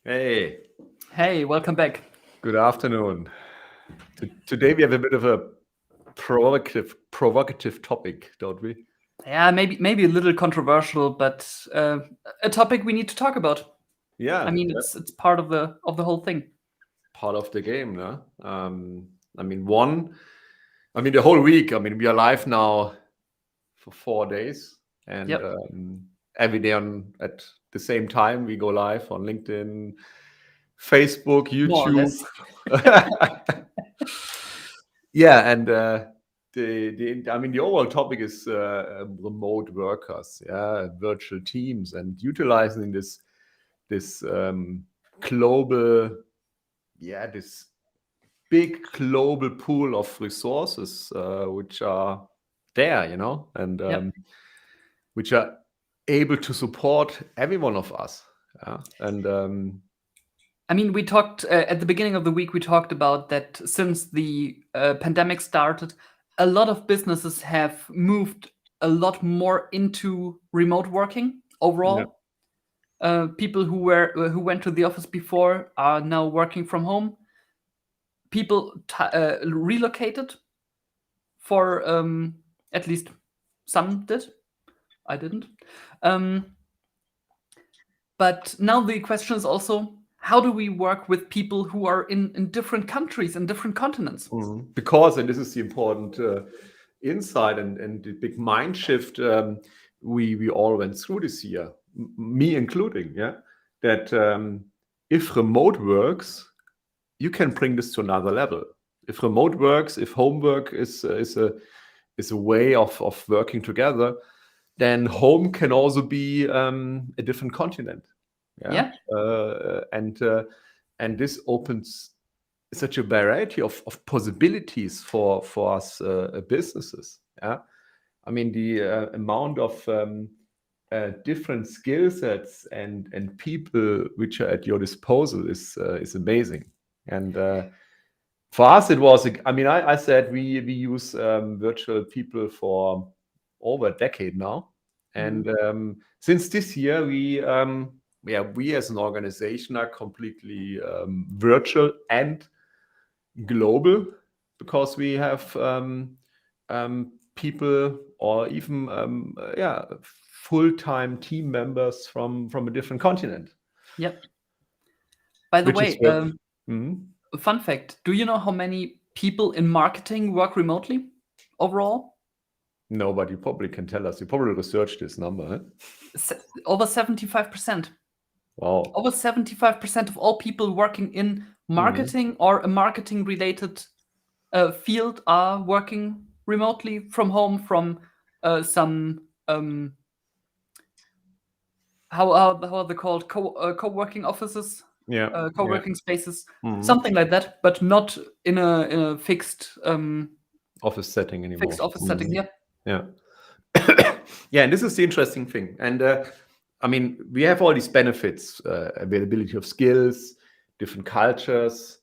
Hey, Hey, welcome back. good afternoon. Today we have a bit of a provocative topic, don't we? Yeah, maybe a little controversial, but a topic we need to talk about. I Yeah, mean, it's part of the whole thing. part of the game, no? I mean, the whole week. I mean, we are live now for 4 days, and Yep, every day at the same time we go live on LinkedIn, Facebook, more or YouTube. less. Yeah, and the overall topic is remote workers, yeah, virtual teams, and utilizing this global, yeah, this big global pool of resources which are there, and Yep. which are able to support every one of us. Yeah, and I mean, we talked at the beginning of the week. We talked about that since the pandemic started, a lot of businesses have moved a lot more into remote working yeah, overall. People who went to the office before are now working from home. People relocated for at least some did. I didn't. Um, but now the question is also, how do we work with people who are in different countries and different continents? because, and this is the important insight and the big mind shift we all went through this year, me including, yeah, that if remote works, you can bring this to another level. If remote works, if homework is a way of working together, then home can also be a different continent. Yeah, Yeah, and this opens such a variety of possibilities for us businesses. Yeah, I mean the amount of different skill sets and people which are at your disposal is amazing. And for us, it was. I mean, I said we use virtual people for over a decade now, mhm. and since this year we as an organization are completely virtual and global because we have people or even full-time team members from a different continent, Yep. By the which is way, work. Mhm. a fun fact: do you know how many people in marketing work remotely overall? Nobody probably can tell us. You probably researched this number, huh? Over 75%. Wow. Over 75% of all people working in Mhm. marketing or a marketing related field are working remotely from home from some how are they called, co-working offices, Yeah, yeah. co-working spaces, Mhm. something like that, but not in a Office setting anymore. fixed office setting. Mhm. Yeah. Yeah. Yeah, and this is the interesting thing. And I mean, we have all these benefits, availability of skills, different cultures,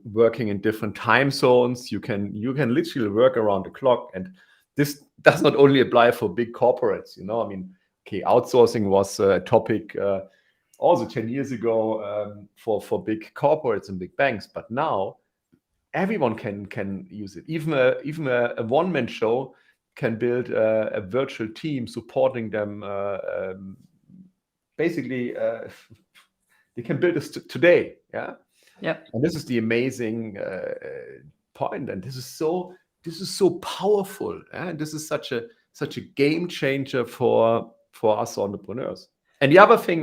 working in different time zones. You can literally work around the clock. And this does not only apply for big corporates, I mean, okay, outsourcing was a topic also 10 years ago for big corporates and big banks, but now everyone can use it. Even a one-man show can build a virtual team supporting them. Basically, they can build this today. Yeah, Yeah. and this is the amazing point, and this is so powerful. And this is such a game changer for us entrepreneurs. And the other thing,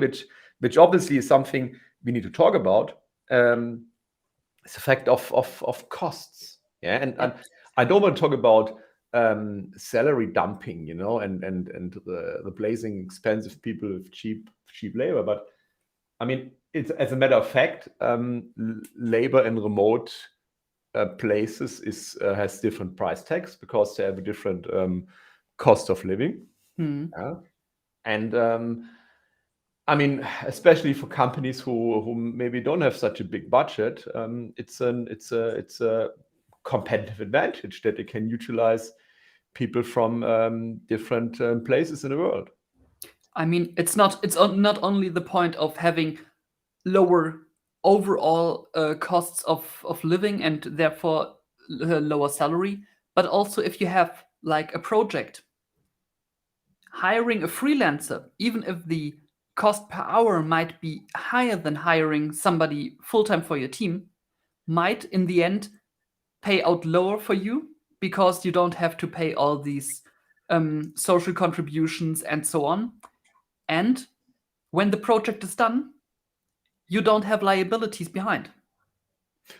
which obviously is something we need to talk about. It's the fact of costs. Yeah, and Yeah. I don't want to talk about salary dumping, and replacing expensive people with cheap labor. But I mean, it's as a matter of fact, labor in remote places has different price tags because they have a different cost of living. Hmm. Yeah, and I mean, especially for companies who maybe don't have such a big budget, it's a competitive advantage that they can utilize people from different places in the world. I mean, it's not only the point of having lower overall costs of living and therefore lower salary. But also if you have like a project, hiring a freelancer, even if the cost per hour might be higher than hiring somebody full-time for your team, might in the end pay out lower for you because you don't have to pay all these social contributions and so on. And when the project is done, you don't have liabilities behind.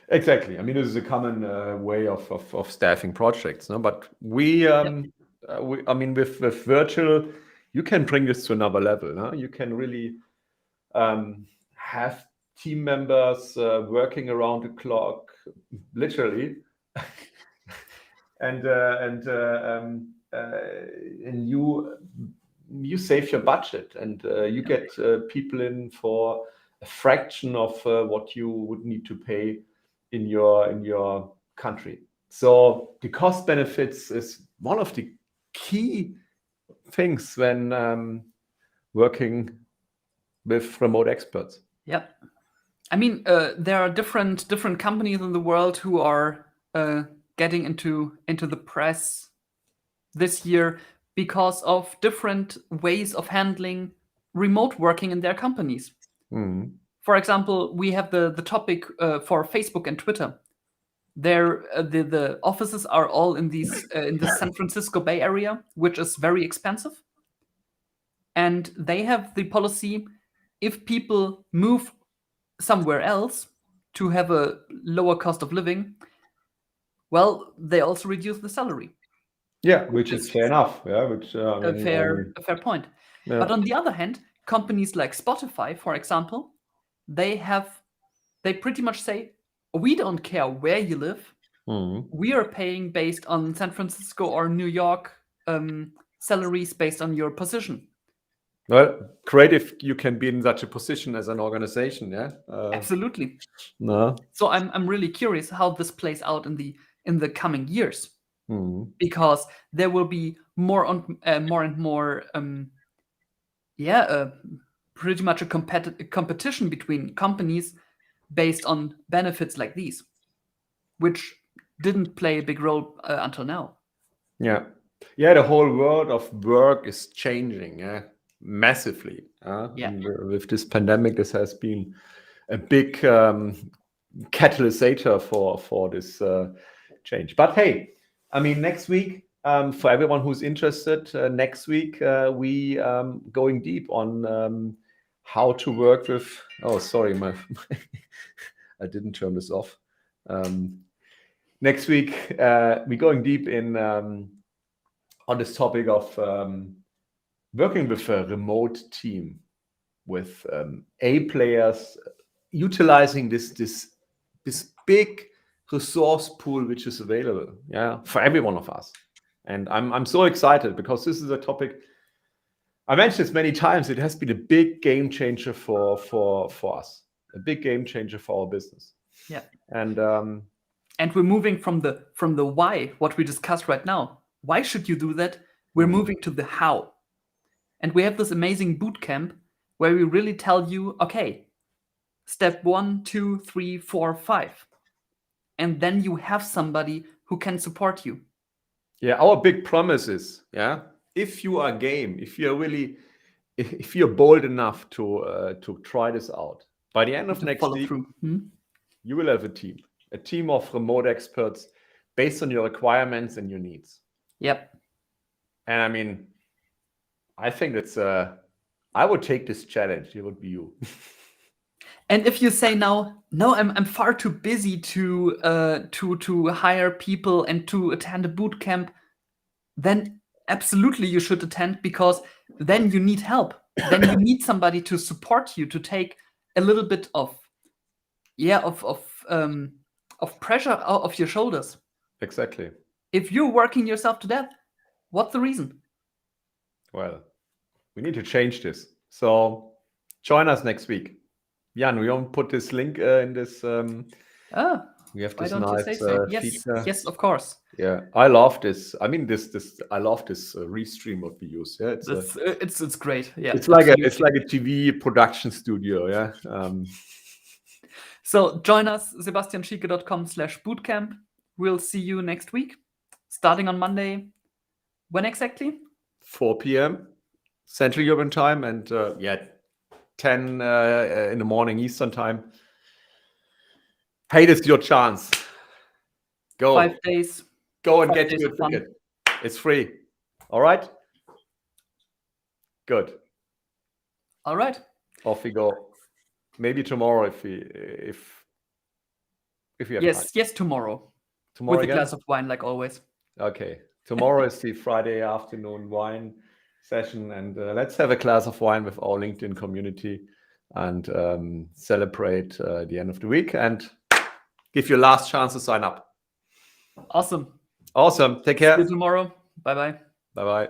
Exactly. I mean, this is a common way of staffing projects, no? But I mean, with virtual, you can bring this to another level, no? You can really have team members working around the clock, literally, and you save your budget, and you get people in for a fraction of what you would need to pay in your country. So the cost benefits is one of the key things when working with remote experts. Yep. I mean, there are different companies in the world who are getting into the press this year because of different ways of handling remote working in their companies. Mm. For example, we have the topic for Facebook and Twitter. The offices are all in the San Francisco Bay Area, which is very expensive. And they have the policy, if people move somewhere else to have a lower cost of living, well, they also reduce the salary. Yeah, which is fair enough. Yeah, which A fair point. yeah. But on the other hand, companies like Spotify, for example, they pretty much say, we don't care where you live. Mm. We are paying based on San Francisco or New York salaries based on your position. Well, great if you can be in such a position as an organization. Yeah, Absolutely. no. So I'm really curious how this plays out in the coming years, Mm. because there will be more and more pretty much a competition between companies based on benefits like these, which didn't play a big role until now. Yeah, yeah. The whole world of work is changing. Yeah, massively. Yeah. And with this pandemic, this has been a big catalysator for this change. But hey, I mean, next week, for everyone who's interested, next week we going deep on how to work with. Oh, sorry, I didn't turn this off. Next week we're going deep in on this topic of working with a remote team with A players, utilizing this big resource pool which is available, yeah, for every one of us. And I'm so excited because this is a topic I mentioned this many times. It has been a big game changer for us, a big game changer for our business. Yeah. And we're moving from the why, what we discussed right now. Why should you do that? We're moving to the how. And we have this amazing bootcamp where we really tell you, okay, step 1, 2, 3, 4, 5. And then you have somebody who can support you. Yeah, our big promise is, yeah, if you are game, if you're bold enough to try this out, by the end of next week, you will have a team of remote experts based on your requirements and your needs. Yep. And I mean, I think that's I would take this challenge. It would be you. And if you say now, no, I'm far too busy to hire people and to attend a boot camp, then absolutely you should attend, because then you need help. Then you need somebody to support you, to take a little bit of pressure out of your shoulders. Exactly. If you're working yourself to death, what's the reason? Well, we need to change this. So join us next week. Jan, we won't put this link in this. We have Why this don't you say nice so? Yes, feature. yes, of course. Yeah, I love this. I mean, I love this restream what we use. Yeah, It's great. Yeah, it's like absolutely. a TV production studio. Yeah. So join us, sebastianschicke.com/bootcamp. We'll see you next week, starting on Monday. When exactly? 4 p.m. Central European time, and 10 in the morning Eastern time. Hey, this is your chance. Go. 5 days. Go and 5 get days your of fun. ticket. It's free. All right. Good. All right. Off we go. Maybe tomorrow if we have time. Yes, tomorrow. Tomorrow With again? a glass of wine, like always. Okay. Tomorrow is the Friday afternoon wine session, and let's have a glass of wine with our LinkedIn community and celebrate the end of the week and give your last chance to sign up. Awesome. Awesome. Take care. See you tomorrow. Bye-bye. Bye-bye.